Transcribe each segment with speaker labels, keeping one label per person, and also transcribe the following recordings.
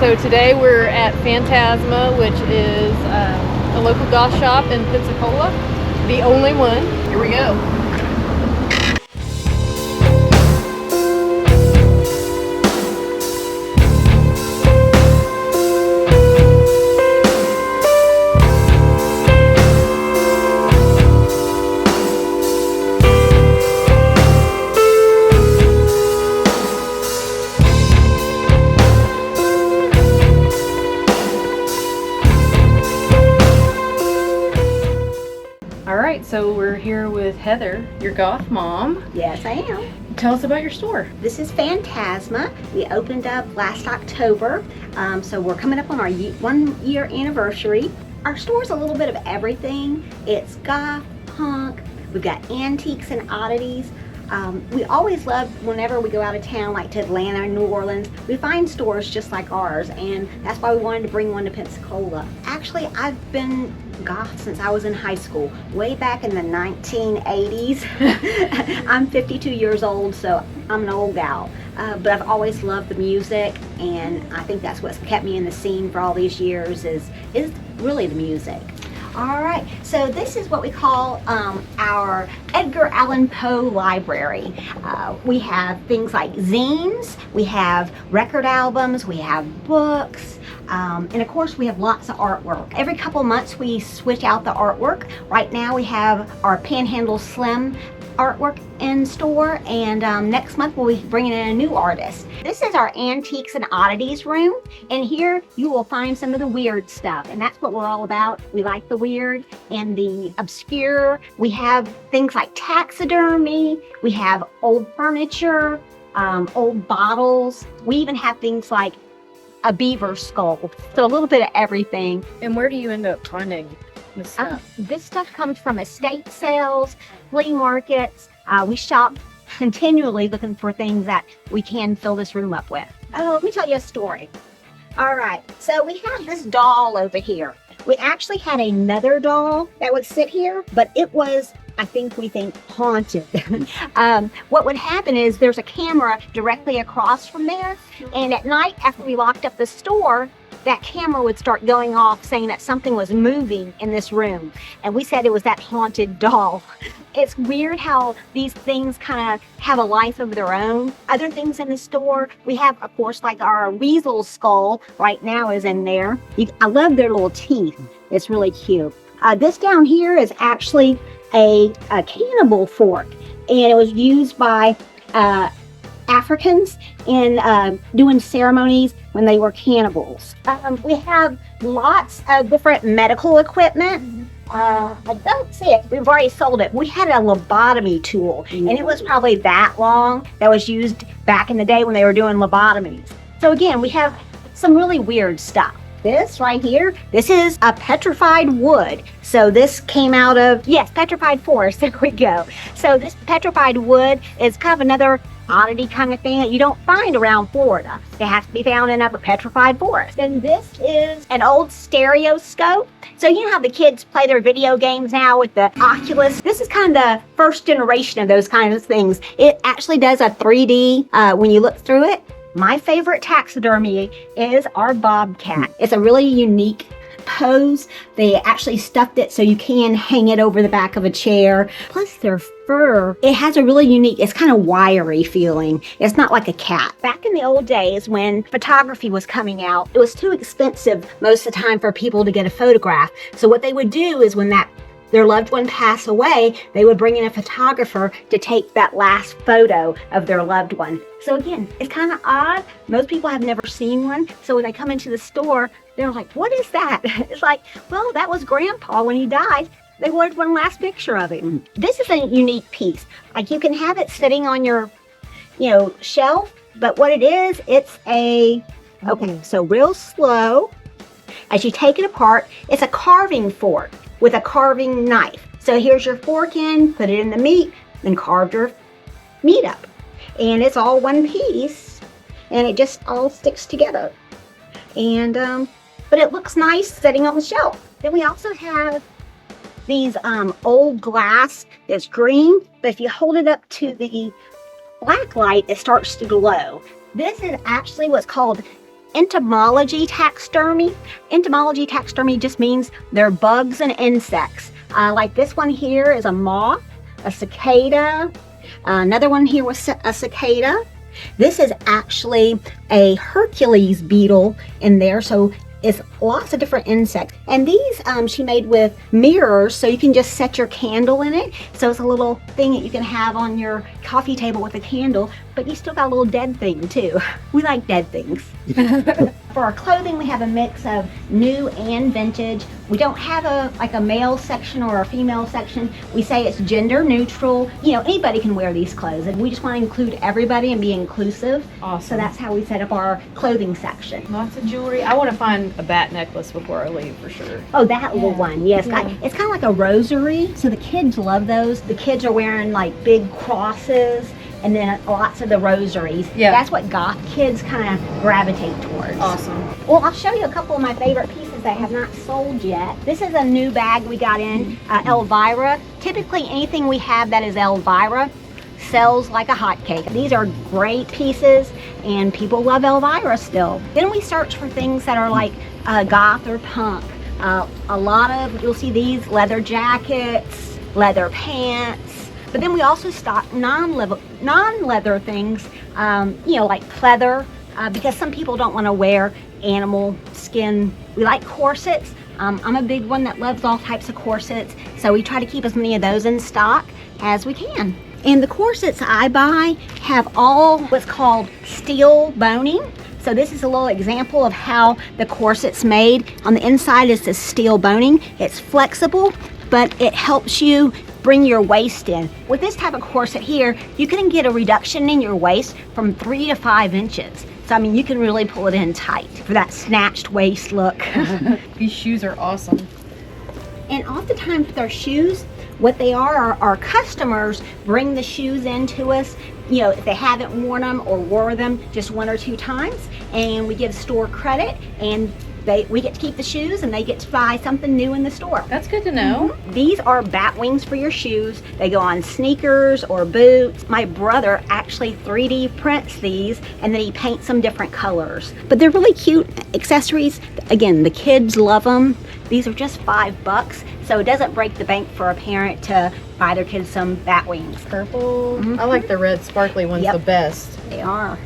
Speaker 1: So today we're at Phantasma, which is a local goth shop in Pensacola. The only one. Here we go. Alright, so we're here with Heather, your goth mom.
Speaker 2: Yes, I am.
Speaker 1: Tell us about your store.
Speaker 2: This is Phantasma. We opened up last October, so we're coming up on our 1 year anniversary. Our store's a little bit of everything. It's goth, punk, we've got antiques and oddities. We always love, whenever we go out of town, like to Atlanta and New Orleans, we find stores just like ours, and that's why we wanted to bring one to Pensacola. Actually, I've been goth since I was in high school, way back in the 1980s. I'm 52 years old, so I'm an old gal. But I've always loved the music, and I think that's what's kept me in the scene for all these years is really the music. All right, so this is what we call our Edgar Allan Poe library. We have things like zines, we have record albums, we have books, and of course we have lots of artwork. Every couple months we switch out the artwork. Right now we have our Panhandle Slim artwork in store, and next month we'll be bringing in a new artist. This is our antiques and oddities room, and here you will find some of the weird stuff, and that's what we're all about. We like the weird and the obscure. We have things like taxidermy, we have old furniture, old bottles. We even have things like a beaver skull, so a little bit of everything.
Speaker 1: And where do you end up finding this stuff?
Speaker 2: This stuff comes from estate sales, flea markets. We shop continually looking for things that we can fill this room up with. Oh, let me tell you a story. All right, so we have this doll over here. We actually had another doll that would sit here, but it was, we think, haunted. What would happen is there's a camera directly across from there, and at night after we locked up the store, that camera would start going off saying that something was moving in this room. And we said it was that haunted doll. It's weird how these things kind of have a life of their own. Other things in the store, we have, of course, like our weasel skull right now is in there. I love their little teeth. It's really cute. This down here is actually a cannibal fork, and it was used by Africans in doing ceremonies when they were cannibals. We have lots of different medical equipment. I don't see it. We've already sold it. We had a lobotomy tool, and it was probably that long that was used back in the day when they were doing lobotomies. So again, we have some really weird stuff. This right here, this is a petrified wood. So this came out of, yes, petrified forest. There we go. So this petrified wood is kind of another oddity kind of thing that you don't find around Florida. It has to be found in a petrified forest. And this is an old stereoscope. So you know how the kids play their video games now with the Oculus? This is kind of the first generation of those kinds of things. It actually does a 3D when you look through it. My favorite taxidermy is our bobcat. It's a really unique pose. They actually stuffed it so you can hang it over the back of a chair. Plus their fur, it has a really unique, it's kind of wiry feeling. It's not like a cat. Back in the old days when photography was coming out, it was too expensive most of the time for people to get a photograph. So what they would do is when their loved one passed away, they would bring in a photographer to take that last photo of their loved one. So again, it's kind of odd. Most people have never seen one. So when they come into the store, they're like, what is that? It's like, well, that was Grandpa when he died. They wanted one last picture of him. This is a unique piece. Like you can have it sitting on your, shelf, but what it is, it's okay, so real slow. As you take it apart, it's a carving fork with a carving knife. So here's your fork in, put it in the meat, then carve your meat up. And it's all one piece, and it just all sticks together. And, but it looks nice sitting on the shelf. Then we also have these old glass that's green, but if you hold it up to the black light, it starts to glow. This is actually what's called entomology taxidermy. Entomology taxidermy just means they're bugs and insects. Like this one here is a moth, a cicada. Another one here was a cicada. This is actually a Hercules beetle in there, so it's lots of different insects. And these she made with mirrors, so you can just set your candle in it. So it's a little thing that you can have on your coffee table with a candle, but you still got a little dead thing too. We like dead things. For our clothing, we have a mix of new and vintage. We don't have a male section or a female section. We say it's gender neutral. You know, anybody can wear these clothes, and we just want to include everybody and be inclusive.
Speaker 1: Awesome.
Speaker 2: So that's how we set up our clothing section.
Speaker 1: Lots of jewelry. I want to find a bat necklace before I leave for sure.
Speaker 2: Oh, that little one, yes.
Speaker 1: Yeah.
Speaker 2: It's kind of like a rosary, so the kids love those. The kids are wearing like big crosses, and then lots of the rosaries.
Speaker 1: Yeah.
Speaker 2: That's what goth kids kind of gravitate towards.
Speaker 1: Awesome.
Speaker 2: Well, I'll show you a couple of my favorite pieces that have not sold yet. This is a new bag we got in, Elvira. Typically, anything we have that is Elvira sells like a hotcake. These are great pieces, and people love Elvira still. Then we search for things that are like goth or punk. A lot of, you'll see these leather jackets, leather pants, but then we also stock non-leather things, you know, like pleather, because some people don't want to wear animal skin. We like corsets. I'm a big one that loves all types of corsets, so we try to keep as many of those in stock as we can. And the corsets I buy have all what's called steel boning. So this is a little example of how the corset's made. On the inside is this steel boning. It's flexible, but it helps you bring your waist in. With this type of corset here, you can get a reduction in your waist from 3 to 5 inches. So I mean, you can really pull it in tight for that snatched waist look.
Speaker 1: These shoes are awesome.
Speaker 2: And oftentimes with our shoes, what they are, our customers bring the shoes in to us, you know, if they haven't worn them or wore them just 1 or 2 times, and we give store credit, and we get to keep the shoes and they get to buy something new in the store.
Speaker 1: That's good to know.
Speaker 2: These are bat wings for your shoes. They go on sneakers or boots. My brother actually 3D prints these, and then he paints them different colors. But they're really cute accessories. Again, the kids love them. These are just $5, so it doesn't break the bank for a parent to buy their kids some bat wings.
Speaker 1: Purple. I like the red sparkly ones the best.
Speaker 2: They are.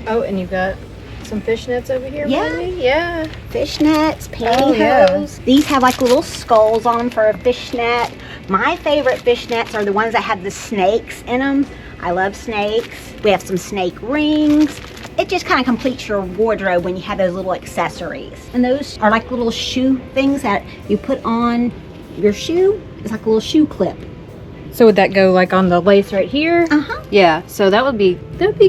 Speaker 1: Oh, and you've got some fishnets over here,
Speaker 2: Yeah.
Speaker 1: maybe? Yeah.
Speaker 2: Fishnets, pantyhose.
Speaker 1: Oh, yeah.
Speaker 2: These have like little skulls on them for a fishnet. My favorite fishnets are the ones that have the snakes in them. I love snakes. We have some snake rings. It just kind of completes your wardrobe when you have those little accessories. And those are like little shoe things that you put on your shoe. It's like a little shoe clip.
Speaker 1: So would that go like on the lace right here?
Speaker 2: Uh-huh.
Speaker 1: Yeah, so that'd be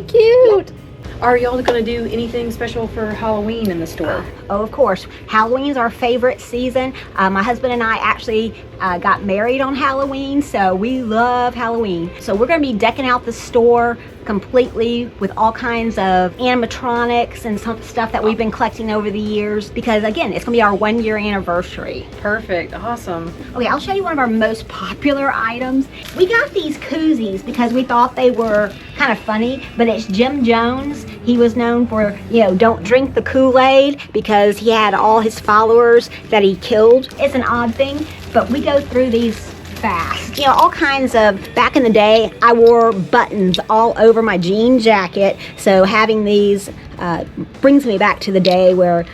Speaker 1: cute. Are y'all gonna do anything special for Halloween in the store?
Speaker 2: Oh, of course. Halloween's our favorite season. My husband and I actually got married on Halloween, so we love Halloween. So we're going to be decking out the store completely with all kinds of animatronics and some stuff that we've been collecting over the years, because again, it's going to be our 1-year anniversary.
Speaker 1: Perfect. Awesome.
Speaker 2: Okay, I'll show you one of our most popular items. We got these koozies because we thought they were kind of funny, but it's Jim Jones. He was known for, you know, don't drink the Kool-Aid, because he had all his followers that he killed. It's an odd thing, but we go through these fast. You know, all kinds of, back in the day, I wore buttons all over my jean jacket, so having these brings me back to the day where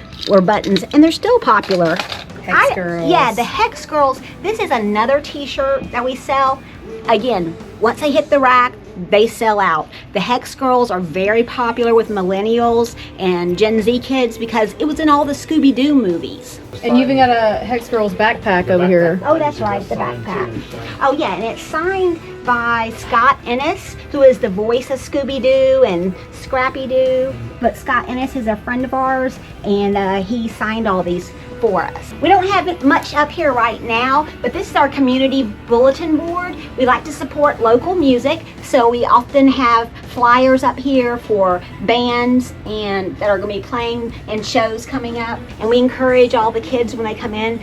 Speaker 2: buttons, and they're still popular.
Speaker 1: Hex Girls.
Speaker 2: Yeah, the Hex Girls. This is another t-shirt that we sell. Again, once they hit the rack, they sell out. The Hex Girls are very popular with millennials and Gen Z kids because it was in all the Scooby-Doo movies.
Speaker 1: And you even got a Hex Girls backpack over here.
Speaker 2: Oh, that's right, the backpack. Oh yeah, and it's signed by Scott Ennis, who is the voice of Scooby-Doo and Scrappy-Doo. But Scott Ennis is a friend of ours, and he signed all these for us. We don't have it much up here right now, but this is our community bulletin board. We like to support local music, so we often have flyers up here for bands and that are going to be playing and shows coming up. And we encourage all the kids when they come in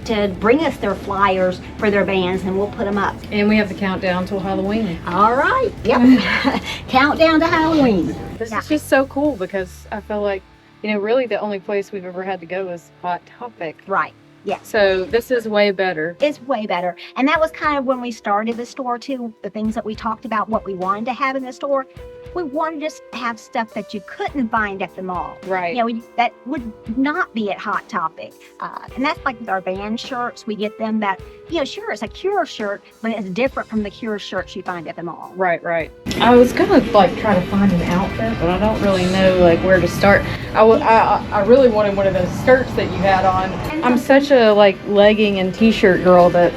Speaker 2: to bring us their flyers for their bands, and we'll put them up.
Speaker 1: And we have the countdown till Halloween.
Speaker 2: All right. Yep. Countdown to Halloween.
Speaker 1: This is just so cool because I feel like, you know, really the only place we've ever had to go is Hot Topic.
Speaker 2: Right. Yeah.
Speaker 1: So this is way better.
Speaker 2: It's way better. And that was kind of when we started the store too. The things that we talked about, what we wanted to have in the store. We wanted to have stuff that you couldn't find at the mall.
Speaker 1: Right.
Speaker 2: You know, that would not be at Hot Topic. And that's like with our band shirts. We get them that, you know, sure, it's a Cure shirt, but it's different from the Cure shirts you find at the mall.
Speaker 1: Right, right. I was gonna like try to find an outfit, but I don't really know like where to start. I really wanted one of those skirts that you had on. I'm such a like legging and t-shirt girl that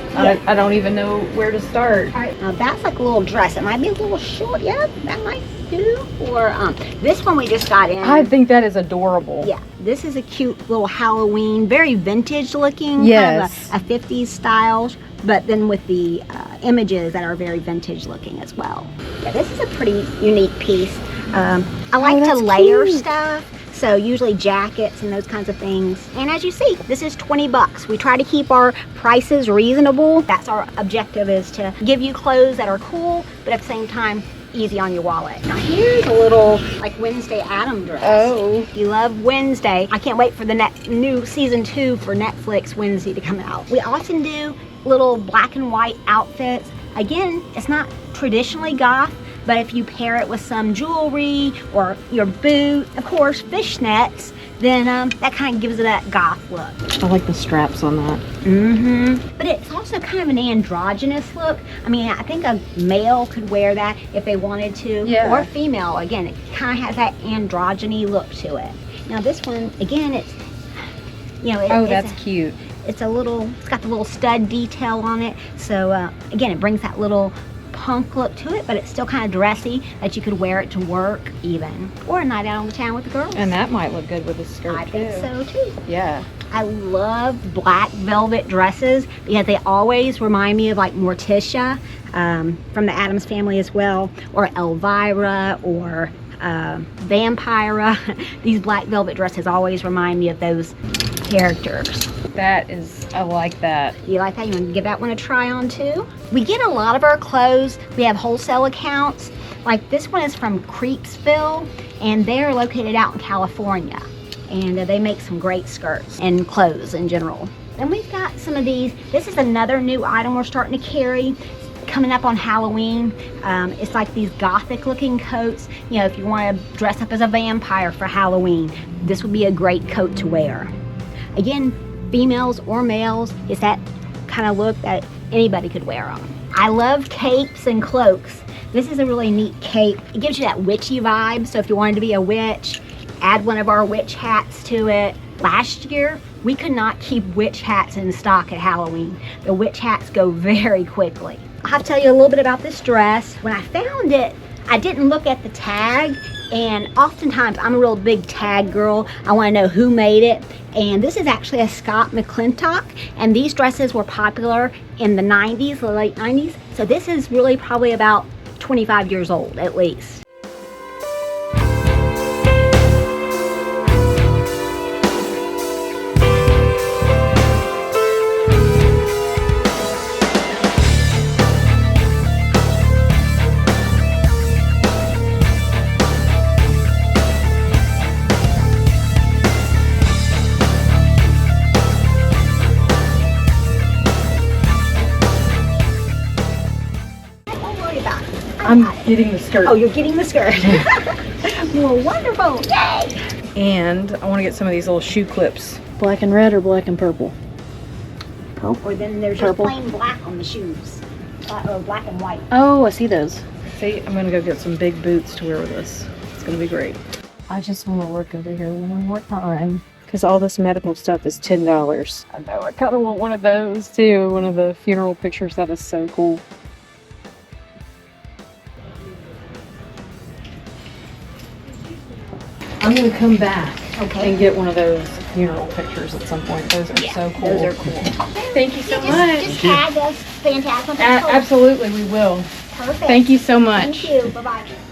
Speaker 1: I don't even know where to start.
Speaker 2: All right, that's like a little dress. It might be a little short. Yeah, that might do. Or this one we just got in.
Speaker 1: I think that is adorable.
Speaker 2: Yeah, this is a cute little Halloween, very vintage looking.
Speaker 1: Yes.
Speaker 2: Kind of a 50s style, but then with the images that are very vintage looking as well. Yeah, this is a pretty unique piece. I like to layer stuff. So usually jackets and those kinds of things. And as you see, this is 20 bucks. We try to keep our prices reasonable. That's our objective, is to give you clothes that are cool, but at the same time, easy on your wallet. Now here's a little like Wednesday Adam dress.
Speaker 1: Oh.
Speaker 2: If you love Wednesday, I can't wait for the new season 2 for Netflix Wednesday to come out. We often do little black and white outfits. Again, it's not traditionally goth, but if you pair it with some jewelry or your boot, of course, fishnets, then that kind of gives it that goth look.
Speaker 1: I like the straps on that.
Speaker 2: Mm-hmm. But it's also kind of an androgynous look. I mean, I think a male could wear that if they wanted to.
Speaker 1: Yeah.
Speaker 2: Or a female. Again, it kind of has that androgyny look to it. Now this one, again, it's, you know,
Speaker 1: That's cute.
Speaker 2: it's got the little stud detail on it. So again, it brings that little punk look to it, but it's still kind of dressy that you could wear it to work even, or a night out on the town with the girls.
Speaker 1: And that might look good with a skirt
Speaker 2: I think so too.
Speaker 1: Yeah.
Speaker 2: I love black velvet dresses because they always remind me of like Morticia from the Addams Family as well, or Elvira, or Vampira. These black velvet dresses always remind me of those characters.
Speaker 1: I like that.
Speaker 2: You like that? You want to give that one a try on too? We get a lot of our clothes. We have wholesale accounts. Like this one is from Creepsville, and they're located out in California. And they make some great skirts and clothes in general. And we've got some of these. This is another new item we're starting to carry. Coming up on Halloween, it's like these gothic looking coats. You know, if you want to dress up as a vampire for Halloween, this would be a great coat to wear. Again, females or males, it's that kind of look that anybody could wear them. I love capes and cloaks. This is a really neat cape. It gives you that witchy vibe, so if you wanted to be a witch, add one of our witch hats to it. Last year, we could not keep witch hats in stock at Halloween. The witch hats go very quickly. I'll have to tell you a little bit about this dress. When I found it, I didn't look at the tag, and oftentimes I'm a real big tag girl. I want to know who made it. And this is actually a Scott McClintock, and these dresses were popular in the 90s, the late 90s. So this is really probably about 25 years old at least.
Speaker 1: I'm getting the skirt.
Speaker 2: Oh, you're getting the skirt. Well, wonderful. Yay!
Speaker 1: And I want to get some of these little shoe clips. Black and red or black and purple?
Speaker 2: Or then there's just plain black on the shoes. Or black and white.
Speaker 1: Oh, I see those. See, I'm going to go get some big boots to wear with this. It's going to be great. I just want to work over here one more time, because all this medical stuff is $10. I know, I kind of want one of those too. One of the funeral pictures. That is so cool. I'm going to come back and get one of those funeral pictures at some point. Those are so cool.
Speaker 2: Those are cool.
Speaker 1: Thank you so
Speaker 2: Just
Speaker 1: much.
Speaker 2: tag us, Phantasma.
Speaker 1: Absolutely, we will.
Speaker 2: Perfect.
Speaker 1: Thank you so much.
Speaker 2: Thank you. Bye-bye.